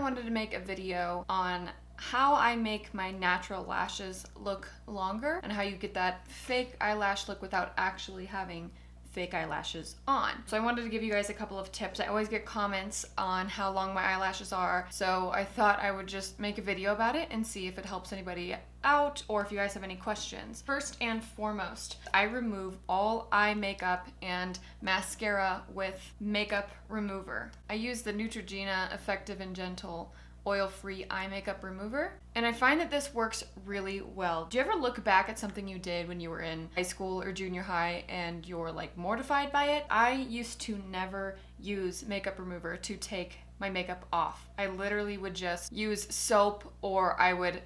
wanted to make a video on how I make my natural lashes look longer and how you get that fake eyelash look without actually having fake eyelashes on. So I wanted to give you guys a couple of tips. I always get comments on how long my eyelashes are, so I thought I would just make a video about it and see if it helps anybody out or if you guys have any questions. First and foremost, I remove all eye makeup and mascara with makeup remover. I use the Neutrogena Effective and Gentle oil-free eye makeup remover, and I find that this works really well. Do you ever look back at something you did when you were in high school or junior high and you're like mortified by it? I used to never use makeup remover to take my makeup off. I literally would just use soap, or I would,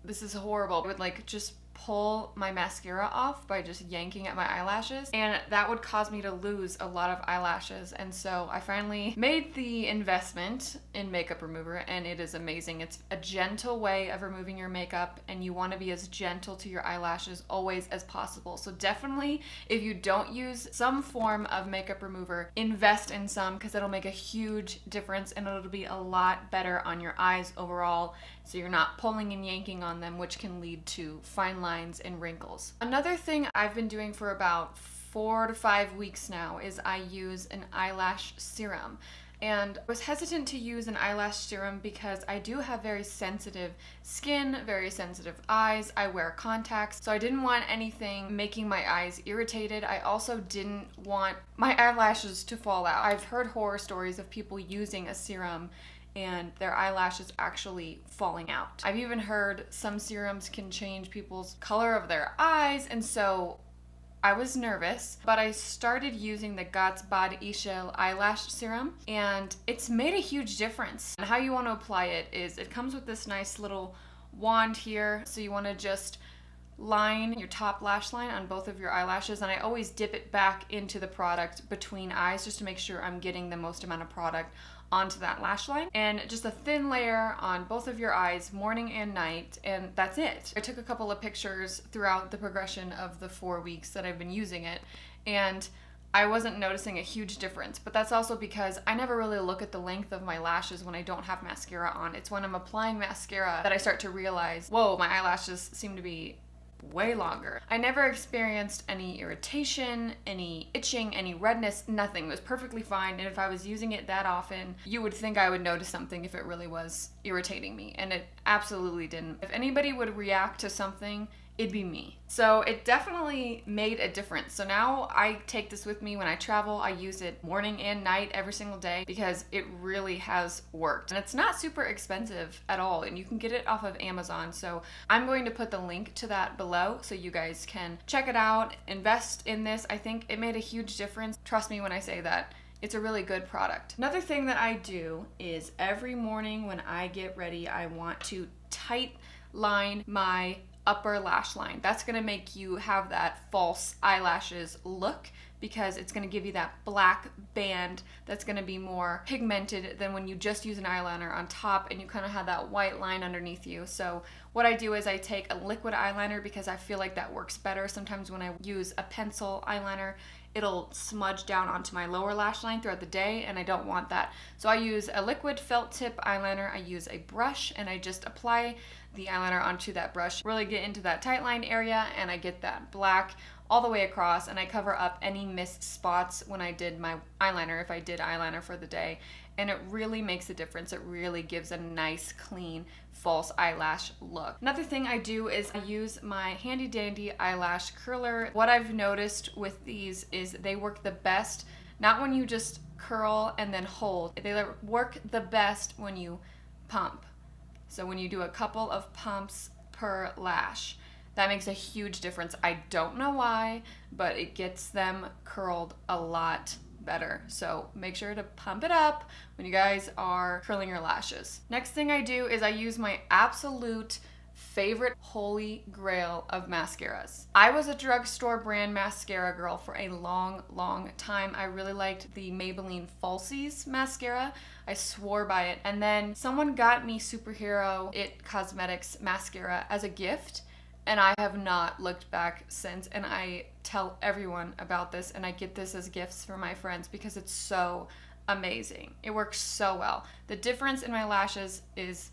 this is horrible, I would like just pull my mascara off by just yanking at my eyelashes, and that would cause me to lose a lot of eyelashes. And so I finally made the investment in makeup remover, and it is amazing. It's a gentle way of removing your makeup, and you want to be as gentle to your eyelashes always as possible. So definitely, if you don't use some form of makeup remover, invest in some, because it'll make a huge difference and it'll be a lot better on your eyes overall, so you're not pulling and yanking on them, which can lead to fine lines and wrinkles. Another thing I've been doing for about 4 to 5 weeks now is I use an eyelash serum. And I was hesitant to use an eyelash serum because I do have very sensitive skin, very sensitive eyes. I wear contacts, so I didn't want anything making my eyes irritated. I also didn't want my eyelashes to fall out. I've heard horror stories of people using a serum and their eyelashes actually falling out. I've even heard some serums can change people's color of their eyes, and so I was nervous, but I started using the Götz ischl eyelash serum, and it's made a huge difference. And how you want to apply it is, it comes with this nice little wand here, so you want to just line your top lash line on both of your eyelashes, and I always dip it back into the product between eyes just to make sure I'm getting the most amount of product onto that lash line, and just a thin layer on both of your eyes morning and night, and that's it. I took a couple of pictures throughout the progression of the 4 weeks that I've been using it, and I wasn't noticing a huge difference, but that's also because I never really look at the length of my lashes when I don't have mascara on. It's when I'm applying mascara that I start to realize, whoa, my eyelashes seem to be way longer. I never experienced any irritation, any itching, any redness, nothing. It was perfectly fine, and if I was using it that often, you would think I would notice something if it really was irritating me, and it absolutely didn't. If anybody would react to something, it'd be me. So it definitely made a difference. So now I take this with me when I travel. I use it morning and night every single day because it really has worked. And it's not super expensive at all, and you can get it off of Amazon. So I'm going to put the link to that below so you guys can check it out, invest in this. I think it made a huge difference. Trust me when I say that. It's a really good product. Another thing that I do is every morning when I get ready, I want to tight line my upper lash line. That's gonna make you have that false eyelashes look, because it's gonna give you that black band that's gonna be more pigmented than when you just use an eyeliner on top and you kind of have that white line underneath you. So what I do is I take a liquid eyeliner because I feel like that works better. Sometimes when I use a pencil eyeliner, it'll smudge down onto my lower lash line throughout the day, and I don't want that. So I use a liquid felt tip eyeliner, I use a brush, and I just apply the eyeliner onto that brush, really get into that tight line area, and I get that black all the way across, and I cover up any missed spots when I did my eyeliner, if I did eyeliner for the day, and it really makes a difference. It really gives a nice, clean, false eyelash look. Another thing I do is I use my handy dandy eyelash curler. What I've noticed with these is they work the best, not when you just curl and then hold. They work the best when you pump. So when you do a couple of pumps per lash, that makes a huge difference. I don't know why, but it gets them curled a lot better. So make sure to pump it up when you guys are curling your lashes. Next thing I do is I use my absolute favorite holy grail of mascaras. I was a drugstore brand mascara girl for a long time. I really liked the Maybelline Falsies mascara. I swore by it. And then someone got me Superhero It Cosmetics mascara as a gift, and I have not looked back since, and I tell everyone about this, and I get this as gifts for my friends because it's so amazing. It works so well. The difference in my lashes is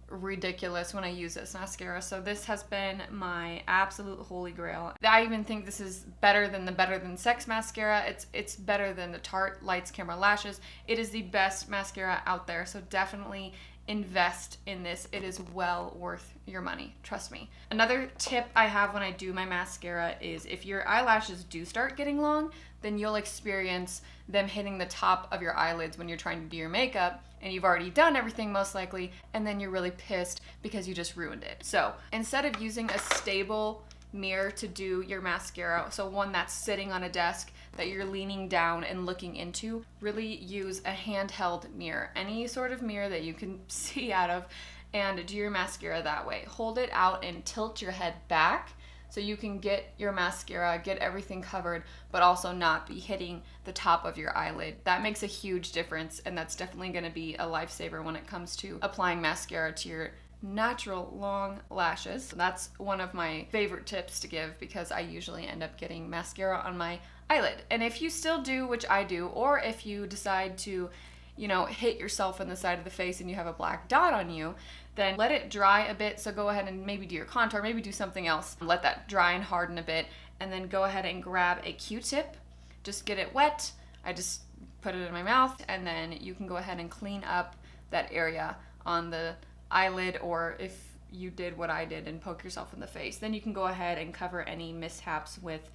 ridiculous when I use this mascara. So this has been my absolute holy grail. I even think this is better than the Better Than Sex mascara. It's better than the Tarte Lights Camera Lashes. It is the best mascara out there. So definitely invest in this. It is well worth your money, trust me. Another tip I have when I do my mascara is if your eyelashes do start getting long, then you'll experience them hitting the top of your eyelids when you're trying to do your makeup, and you've already done everything most likely, and then you're really pissed because you just ruined it. So instead of using a stable mirror to do your mascara, so one that's sitting on a desk that you're leaning down and looking into, really use a handheld mirror, any sort of mirror that you can see out of, and do your mascara that way. Hold it out and tilt your head back so you can get your mascara, get everything covered, but also not be hitting the top of your eyelid. That makes a huge difference, and that's definitely gonna be a lifesaver when it comes to applying mascara to your natural long lashes. So that's one of my favorite tips to give because I usually end up getting mascara on my eyelid. And if you still do, which I do, or if you decide to, you know, hit yourself in the side of the face and you have a black dot on you, then let it dry a bit. So go ahead and maybe do your contour, maybe do something else. Let that dry and harden a bit, and then go ahead and grab a Q-tip. Just get it wet. I just put it in my mouth, and then you can go ahead and clean up that area on the eyelid, or if you did what I did and poke yourself in the face, then you can go ahead and cover any mishaps with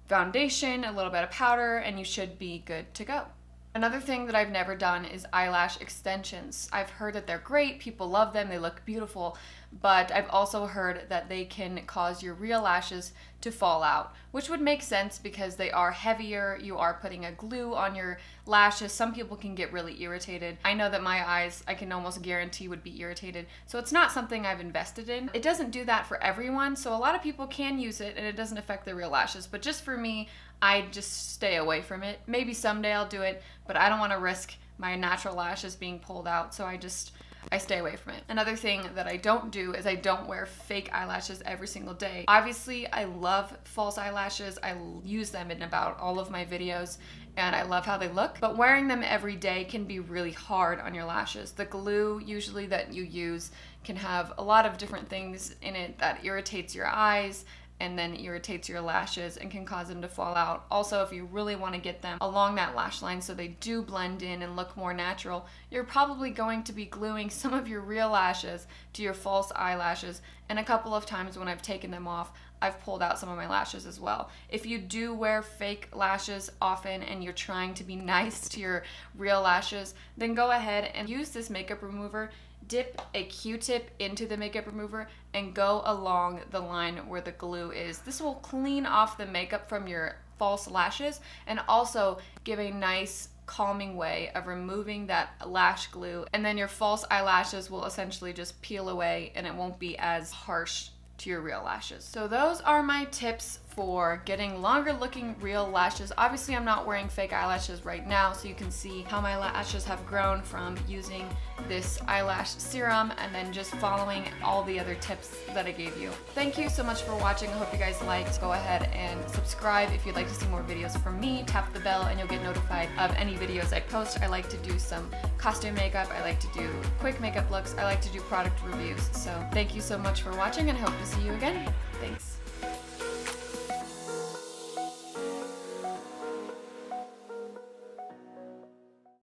foundation, a little bit of powder, and you should be good to go. Another thing that I've never done is eyelash extensions. I've heard that they're great, people love them, they look beautiful, but I've also heard that they can cause your real lashes to fall out, which would make sense because they are heavier, you are putting a glue on your lashes. Some people can get really irritated. I know that my eyes, I can almost guarantee, would be irritated, so it's not something I've invested in. It doesn't do that for everyone, so a lot of people can use it and it doesn't affect their real lashes, but just for me, I just stay away from it. Maybe someday I'll do it, but I don't want to risk my natural lashes being pulled out, so I stay away from it. Another thing that I don't do is I don't wear fake eyelashes every single day. Obviously, I love false eyelashes. I use them in about all of my videos, and I love how they look, but wearing them every day can be really hard on your lashes. The glue usually that you use can have a lot of different things in it that irritates your eyes and then irritates your lashes and can cause them to fall out. Also, if you really want to get them along that lash line so they do blend in and look more natural, you're probably going to be gluing some of your real lashes to your false eyelashes, and a couple of times when I've taken them off, I've pulled out some of my lashes as well. If you do wear fake lashes often and you're trying to be nice to your real lashes, then go ahead and use this makeup remover. Dip a Q-tip into the makeup remover and go along the line where the glue is. This will clean off the makeup from your false lashes and also give a nice calming way of removing that lash glue, and then your false eyelashes will essentially just peel away and it won't be as harsh to your real lashes. So those are my tips for getting longer looking real lashes. Obviously I'm not wearing fake eyelashes right now, so you can see how my lashes have grown from using this eyelash serum and then just following all the other tips that I gave you. Thank you so much for watching. I hope you guys liked. Go ahead and subscribe if you'd like to see more videos from me. Tap the bell and you'll get notified of any videos I post. I like to do some costume makeup. I like to do quick makeup looks. I like to do product reviews. So thank you so much for watching and I hope to see you again. Thanks.